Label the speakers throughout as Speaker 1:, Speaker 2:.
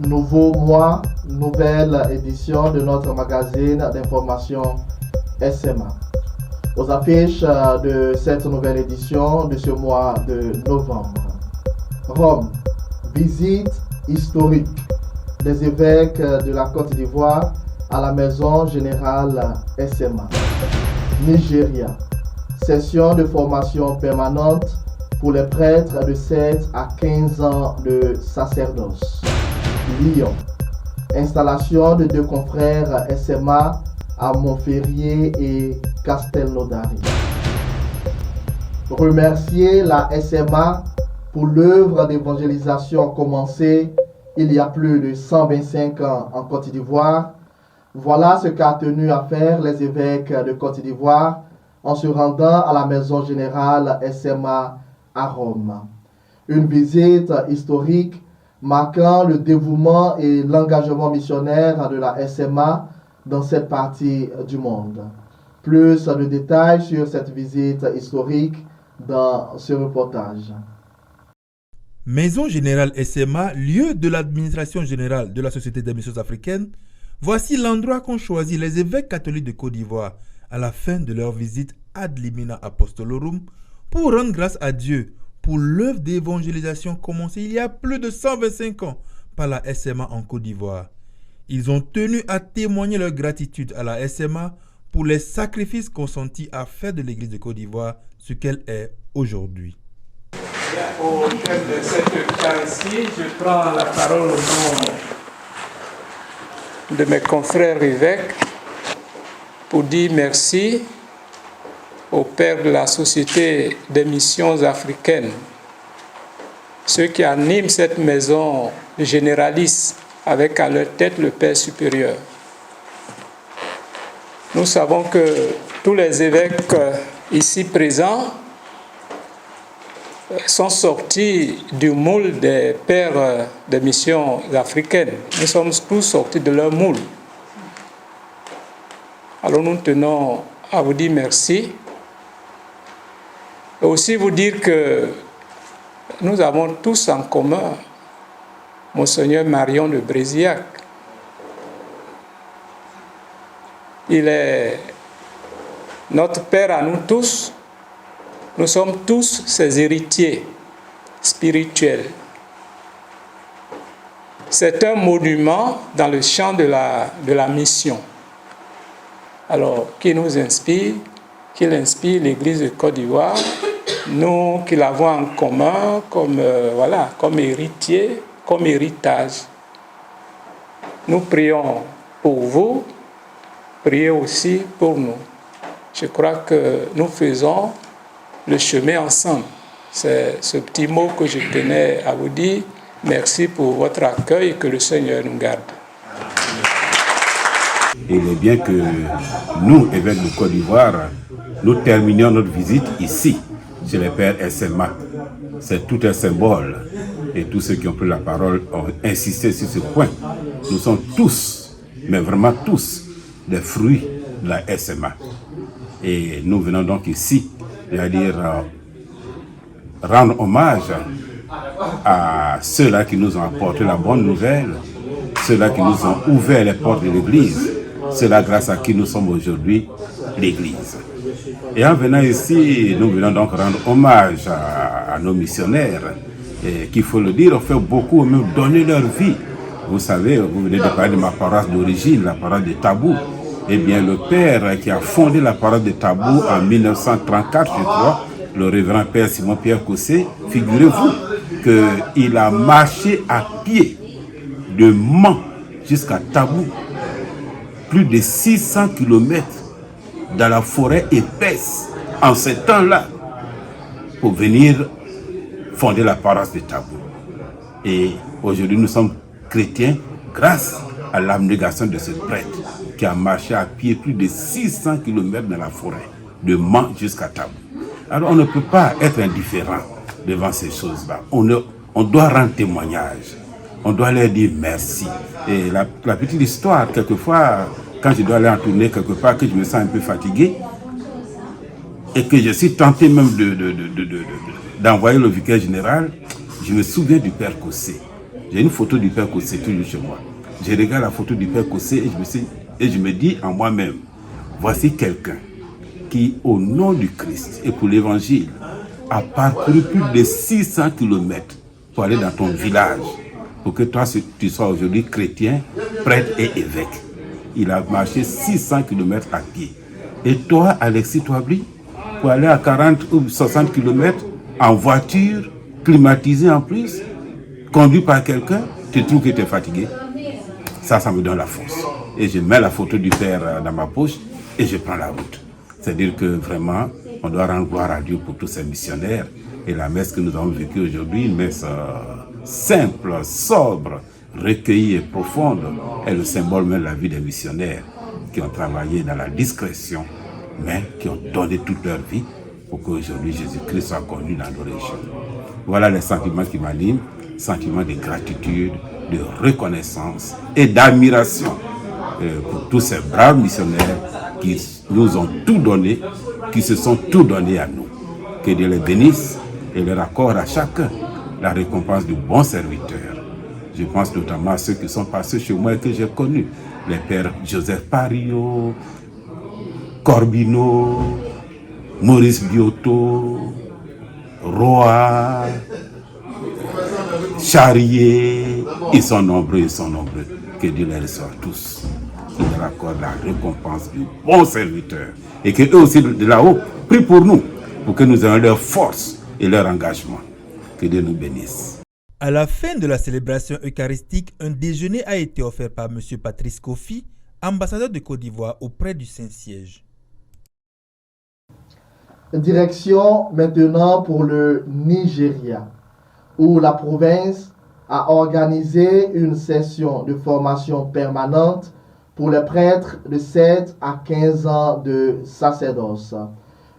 Speaker 1: Nouveau mois, nouvelle édition de notre magazine d'information SMA. Aux affiches de cette nouvelle édition de ce mois de novembre. Rome, visite historique des évêques de la Côte d'Ivoire à la Maison Générale SMA. Nigeria, session de formation permanente pour les prêtres de 7 à 15 ans de sacerdoce. Lyon, installation de 2 confrères SMA à Montferrier et Castelnaudary. Remercier la SMA pour l'œuvre d'évangélisation commencée il y a plus de 125 ans en Côte d'Ivoire. Voilà ce qu'a tenu à faire les évêques de Côte d'Ivoire en se rendant à la Maison Générale SMA à Rome. Une visite historique marquant le dévouement et l'engagement missionnaire de la SMA dans cette partie du monde. Plus de détails sur cette visite historique dans ce reportage.
Speaker 2: Maison Générale SMA, lieu de l'administration générale de la Société des missions africaines, voici l'endroit qu'ont choisi les évêques catholiques de Côte d'Ivoire à la fin de leur visite ad limina apostolorum pour rendre grâce à Dieu pour l'œuvre d'évangélisation commencée il y a plus de 125 ans par la SMA en Côte d'Ivoire. Ils ont tenu à témoigner leur gratitude à la SMA pour les sacrifices consentis à faire de l'Église de Côte d'Ivoire ce qu'elle est aujourd'hui.
Speaker 3: Au thème de cette temps-ci, je prends la parole au nom de mes confrères évêques pour dire merci au Père de la Société des missions africaines, ceux qui animent cette maison généraliste avec à leur tête le Père supérieur. Nous savons que tous les évêques ici présents sont sortis du moule des pères des missions africaines. Nous sommes tous sortis de leur moule. Alors nous tenons à vous dire merci. Et aussi vous dire que nous avons tous en commun Monseigneur Marion de Bréziac. Il est notre Père à nous tous. Nous sommes tous ses héritiers spirituels. C'est un monument dans le champ de la mission. Alors, qui nous inspire, qu'il inspire l'Église de Côte d'Ivoire, nous qui l'avons en commun comme héritiers, comme héritage. Nous prions pour vous, priez aussi pour nous. Je crois que nous faisons le chemin ensemble. C'est ce petit mot que je tenais à vous dire. Merci pour votre accueil et que le Seigneur nous garde.
Speaker 4: Il est bien que nous, évêques de Côte d'Ivoire, nous terminions notre visite ici, chez les pères SMA. C'est tout un symbole. Et tous ceux qui ont pris la parole ont insisté sur ce point. Nous sommes tous, mais vraiment tous, des fruits de la SMA. Et nous venons donc ici, c'est-à-dire rendre hommage à ceux-là qui nous ont apporté la bonne nouvelle, ceux-là qui nous ont ouvert les portes de l'Église, ceux-là grâce à qui nous sommes aujourd'hui l'Église. Et en venant ici, nous venons donc rendre hommage à nos missionnaires, et qu'il faut le dire, ont fait beaucoup, même donné leur vie. Vous savez, vous venez de parler de ma paroisse d'origine, la paroisse de Tabou. Eh bien, le père qui a fondé la paroisse de Tabou en 1934, je crois, le révérend père Simon-Pierre Cossé, figurez-vous qu'il a marché à pied de Mans jusqu'à Tabou, plus de 600 km dans la forêt épaisse en ce temps-là pour venir fonder la paroisse de Tabou. Et aujourd'hui, nous sommes chrétiens grâce à l'abnégation de ce prêtre qui a marché à pied plus de 600 km dans la forêt, de Mans jusqu'à Tabou. Alors on ne peut pas être indifférent devant ces choses-là. On doit rendre témoignage. On doit leur dire merci. Et la petite histoire, quelquefois, quand je dois aller en tournée quelque part, que je me sens un peu fatigué, et que je suis tenté même d'envoyer le vicaire général, je me souviens du père Cossé. J'ai une photo du Père Cossé toujours chez moi. Je regarde la photo du Père Cossé et je me dis en moi-même, voici quelqu'un qui, au nom du Christ et pour l'Évangile, a parcouru plus de 600 km pour aller dans ton village, pour que toi, tu sois aujourd'hui chrétien, prêtre et évêque. Il a marché 600 km à pied. Et toi, Alexis Touabri, pour aller à 40 ou 60 km en voiture, climatisée en plus, conduit par quelqu'un, tu trouves que tu es fatigué. Ça me donne la force. Et je mets la photo du Père dans ma poche et je prends la route. C'est-à-dire que vraiment, on doit rendre gloire à Dieu pour tous ces missionnaires. Et la messe que nous avons vécue aujourd'hui, une messe simple, sobre, recueillie et profonde, est le symbole même de la vie des missionnaires qui ont travaillé dans la discrétion, mais qui ont donné toute leur vie pour qu'aujourd'hui Jésus-Christ soit connu dans nos régions. Voilà les sentiments qui m'animent, sentiments de gratitude, de reconnaissance et d'admiration pour tous ces braves missionnaires qui nous ont tout donné, qui se sont tout donnés à nous. Que Dieu les bénisse et leur accorde à chacun la récompense du bon serviteur. Je pense notamment à ceux qui sont passés chez moi et que j'ai connus. Les pères Joseph Pario, Corbino, Maurice Biotto, Roa, Charrier. Ils sont nombreux. Que Dieu les reçoive tous. Qu'il leur accorde la récompense du bon serviteur. Et que eux aussi de là-haut prient pour nous, pour que nous ayons leur force et leur engagement. Que Dieu nous bénisse.
Speaker 2: À la fin de la célébration eucharistique, un déjeuner a été offert par M. Patrice Kofi, ambassadeur de Côte d'Ivoire auprès du Saint-Siège.
Speaker 1: Direction maintenant pour le Nigeria, où la province a organisé une session de formation permanente pour les prêtres de 7 à 15 ans de sacerdoce.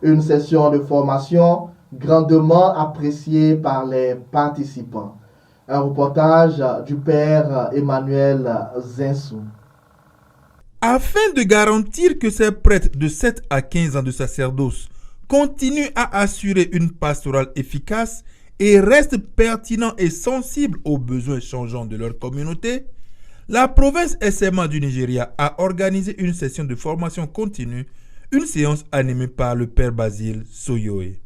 Speaker 1: Une session de formation grandement appréciée par les participants. Un reportage du père Emmanuel Zinsou.
Speaker 2: Afin de garantir que ces prêtres de 7 à 15 ans de sacerdoce continuent à assurer une pastorale efficace et restent pertinents et sensibles aux besoins changeants de leur communauté, la province SMA du Nigeria a organisé une session de formation continue, une séance animée par le père Basile Soyoé.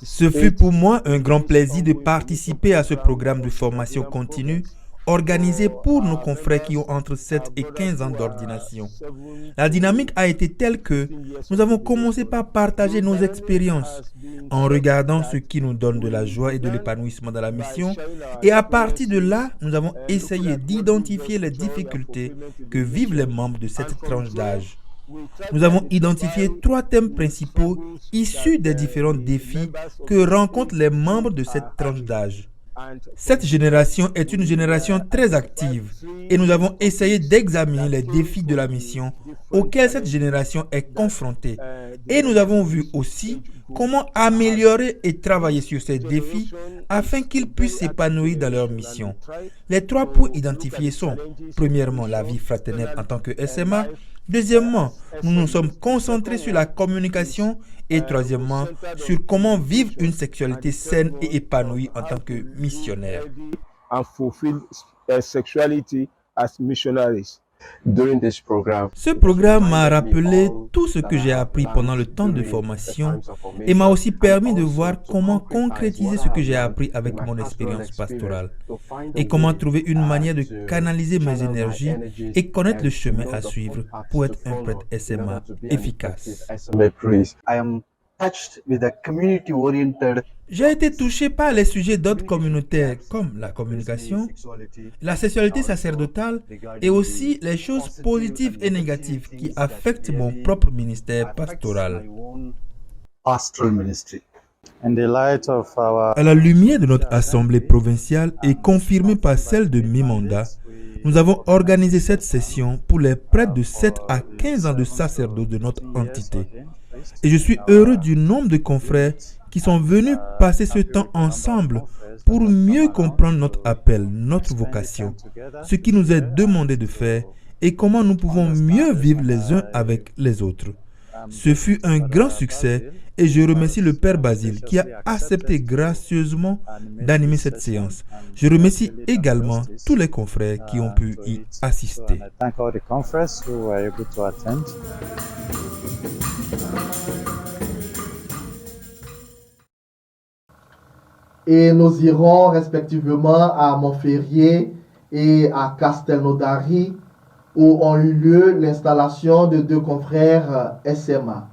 Speaker 2: Ce fut pour moi un grand plaisir de participer à ce programme de formation continue organisé pour nos confrères qui ont entre 7 et 15 ans d'ordination. La dynamique a été telle que nous avons commencé par partager nos expériences en regardant ce qui nous donne de la joie et de l'épanouissement dans la mission, et à partir de là, nous avons essayé d'identifier les difficultés que vivent les membres de cette tranche d'âge. Nous avons identifié 3 thèmes principaux issus des différents défis que rencontrent les membres de cette tranche d'âge. Cette génération est une génération très active et nous avons essayé d'examiner les défis de la mission auxquels cette génération est confrontée. Et nous avons vu aussi comment améliorer et travailler sur ces défis afin qu'ils puissent s'épanouir dans leur mission. Les 3 points identifiés sont, premièrement, la vie fraternelle en tant que SMA. Deuxièmement, nous nous sommes concentrés sur la communication et troisièmement, sur comment vivre une sexualité saine et épanouie en tant que missionnaire. Ce programme m'a rappelé tout ce que j'ai appris pendant le temps de formation et m'a aussi permis de voir comment concrétiser ce que j'ai appris avec mon expérience pastorale et comment trouver une manière de canaliser mes énergies et connaître le chemin à suivre pour être un prêtre SMA efficace. J'ai été touché par les sujets d'ordre communautaire comme la communication, la sexualité sacerdotale et aussi les choses positives et négatives qui affectent mon propre ministère pastoral. À la lumière de notre assemblée provinciale et confirmée par celle de mi-mandat, nous avons organisé cette session pour les prêtres de 7 à 15 ans de sacerdoce de notre entité. Et je suis heureux du nombre de confrères qui sont venus passer ce temps ensemble pour mieux comprendre notre appel, notre vocation, ce qui nous est demandé de faire et comment nous pouvons mieux vivre les uns avec les autres. Ce fut un grand succès et je remercie le Père Basile qui a accepté gracieusement d'animer cette séance. Je remercie également tous les confrères qui ont pu y assister.
Speaker 1: Et nous irons respectivement à Montferrier et à Castelnaudary où ont eu lieu l'installation de deux confrères SMA,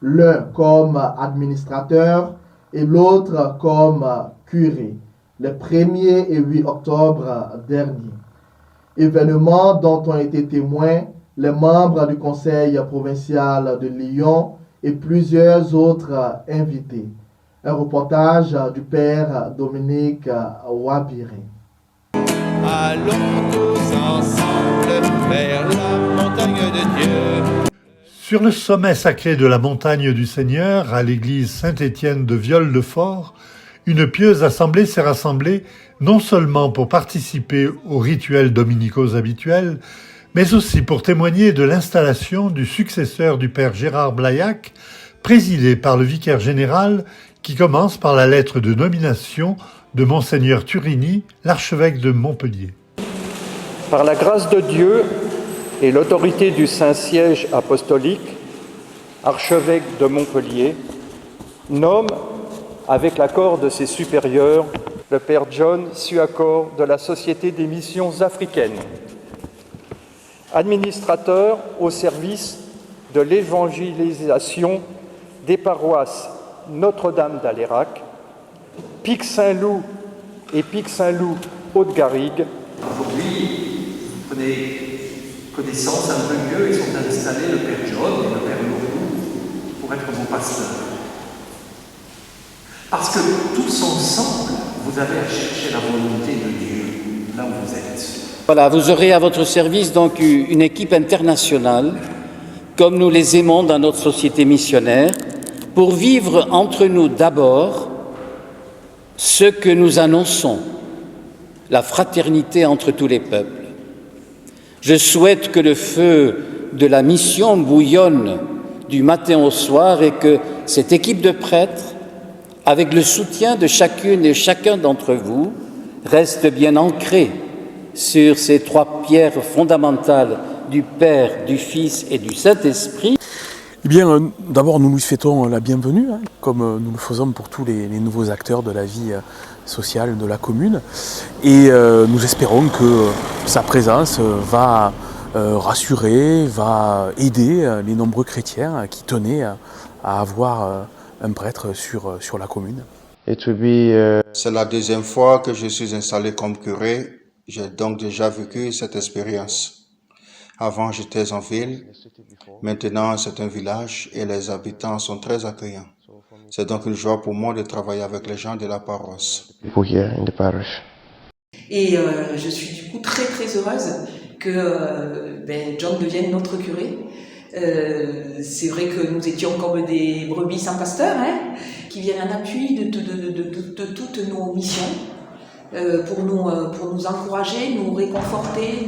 Speaker 1: l'un comme administrateur et l'autre comme curé, le 1er et 8 octobre dernier. Événement dont ont été témoins les membres du conseil provincial de Lyon et plusieurs autres invités. Un reportage du père Dominique Wabiré.
Speaker 5: Allons tous ensemble vers la montagne de Dieu.
Speaker 6: Sur le sommet sacré de la montagne du Seigneur, à l'église Saint-Étienne de Viol-de-Fort, une pieuse assemblée s'est rassemblée non seulement pour participer aux rituels dominicaux habituels, mais aussi pour témoigner de l'installation du successeur du père Gérard Blaillac, présidé par le vicaire général, qui commence par la lettre de nomination de Monseigneur Turini, l'archevêque de Montpellier.
Speaker 7: Par la grâce de Dieu et l'autorité du Saint-Siège apostolique, archevêque de Montpellier, nomme, avec l'accord de ses supérieurs, le père John Suakor de la Société des missions africaines, administrateur au service de l'évangélisation des paroisses Notre-Dame d'Alérac, Pic Saint-Loup et Pic Saint-Loup Haute-Garrigue.
Speaker 8: Aujourd'hui, vous prenez connaissance un peu mieux, ils sont installés, le père John et le père Lourou, pour être vos pasteurs. Parce que tous ensemble, vous avez à chercher la volonté de Dieu là où vous êtes.
Speaker 9: Voilà, vous aurez à votre service donc une équipe internationale, comme nous les aimons dans notre société missionnaire, pour vivre entre nous d'abord ce que nous annonçons, la fraternité entre tous les peuples. Je souhaite que le feu de la mission bouillonne du matin au soir et que cette équipe de prêtres, avec le soutien de chacune et chacun d'entre vous, reste bien ancrée sur ces trois pierres fondamentales du Père, du Fils et du Saint-Esprit.
Speaker 10: Eh bien, d'abord, nous lui souhaitons la bienvenue, comme nous le faisons pour tous les nouveaux acteurs de la vie sociale de la commune. Et nous espérons que sa présence va rassurer, va aider les nombreux chrétiens qui tenaient à avoir un prêtre sur la commune.
Speaker 11: C'est la deuxième fois que je suis installé comme curé. J'ai donc déjà vécu cette expérience. Avant, j'étais en ville. Maintenant, c'est un village et les habitants sont très accueillants. C'est donc une joie pour moi de travailler avec les gens de la paroisse.
Speaker 12: Et je suis du coup très très heureuse que John devienne notre curé. C'est vrai que nous étions comme des brebis sans pasteur, qui viennent en appui de toutes nos missions. Pour nous encourager, nous réconforter,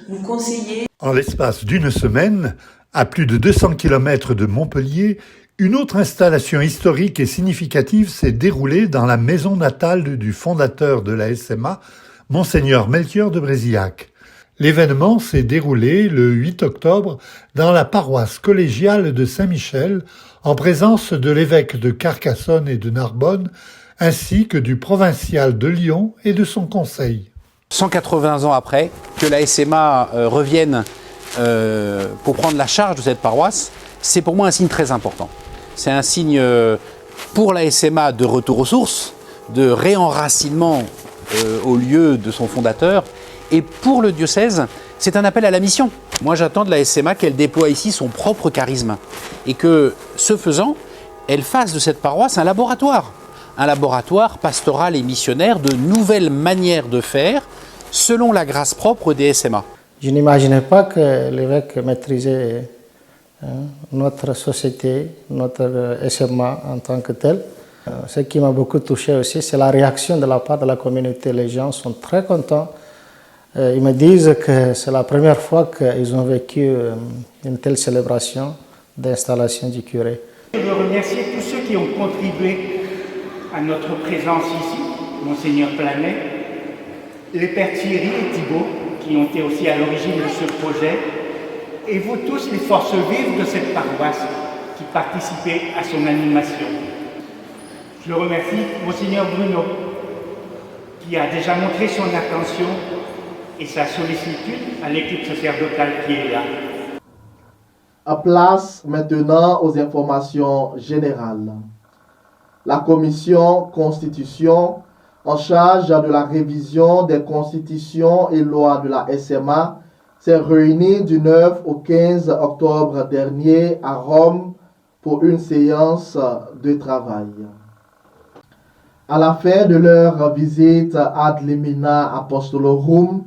Speaker 12: nous conseiller.
Speaker 6: En l'espace d'une semaine, à plus de 200 km de Montpellier, une autre installation historique et significative s'est déroulée dans la maison natale du fondateur de la SMA, Monseigneur Melchior de Brézillac. L'événement s'est déroulé le 8 octobre dans la paroisse collégiale de Saint-Michel, en présence de l'évêque de Carcassonne et de Narbonne, ainsi que du provincial de Lyon et de son conseil.
Speaker 13: 180 ans après, que la SMA revienne pour prendre la charge de cette paroisse, c'est pour moi un signe très important. C'est un signe pour la SMA de retour aux sources, de réenracinement au lieu de son fondateur, et pour le diocèse, c'est un appel à la mission. Moi j'attends de la SMA qu'elle déploie ici son propre charisme, et que, ce faisant, elle fasse de cette paroisse un laboratoire pastoral et missionnaire de nouvelles manières de faire selon la grâce propre des SMA.
Speaker 14: Je n'imaginais pas que l'évêque maîtrisait notre société, notre SMA en tant que tel. Ce qui m'a beaucoup touché aussi, c'est la réaction de la part de la communauté. Les gens sont très contents. Ils me disent que c'est la première fois qu'ils ont vécu une telle célébration d'installation du curé.
Speaker 15: Je veux remercier tous ceux qui ont contribué à notre présence ici, Monseigneur Planet, les pères Thierry et Thibault, qui ont été aussi à l'origine de ce projet, et vous tous les forces vives de cette paroisse qui participaient à son animation. Je remercie Monseigneur Bruno, qui a déjà montré son attention et sa sollicitude à l'équipe sacerdotale qui est là.
Speaker 1: À place maintenant aux informations générales. La commission Constitution, en charge de la révision des constitutions et lois de la SMA, s'est réunie du 9 au 15 octobre dernier à Rome pour une séance de travail. À la fin de leur visite ad limina apostolorum,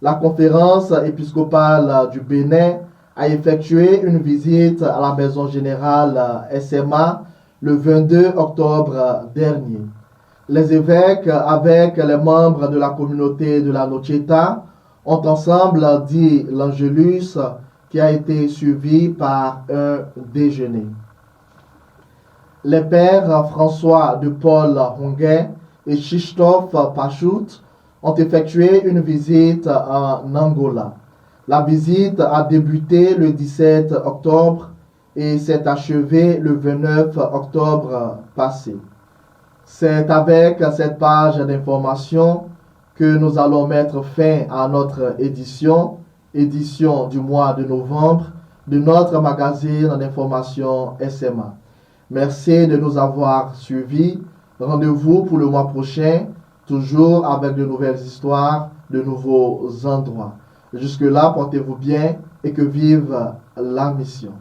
Speaker 1: la conférence épiscopale du Bénin a effectué une visite à la maison générale SMA le 22 octobre dernier. Les évêques, avec les membres de la communauté de la Noceta, ont ensemble dit l'Angelus qui a été suivi par un déjeuner. Les pères François de Paul Honguet et Christophe Pachout ont effectué une visite en Angola. La visite a débuté le 17 octobre et s'est achevée le 29 octobre passé. C'est avec cette page d'information que nous allons mettre fin à notre édition du mois de novembre de notre magazine d'information SMA. Merci de nous avoir suivis. Rendez-vous pour le mois prochain, toujours avec de nouvelles histoires, de nouveaux endroits. Jusque-là, portez-vous bien et que vive la mission.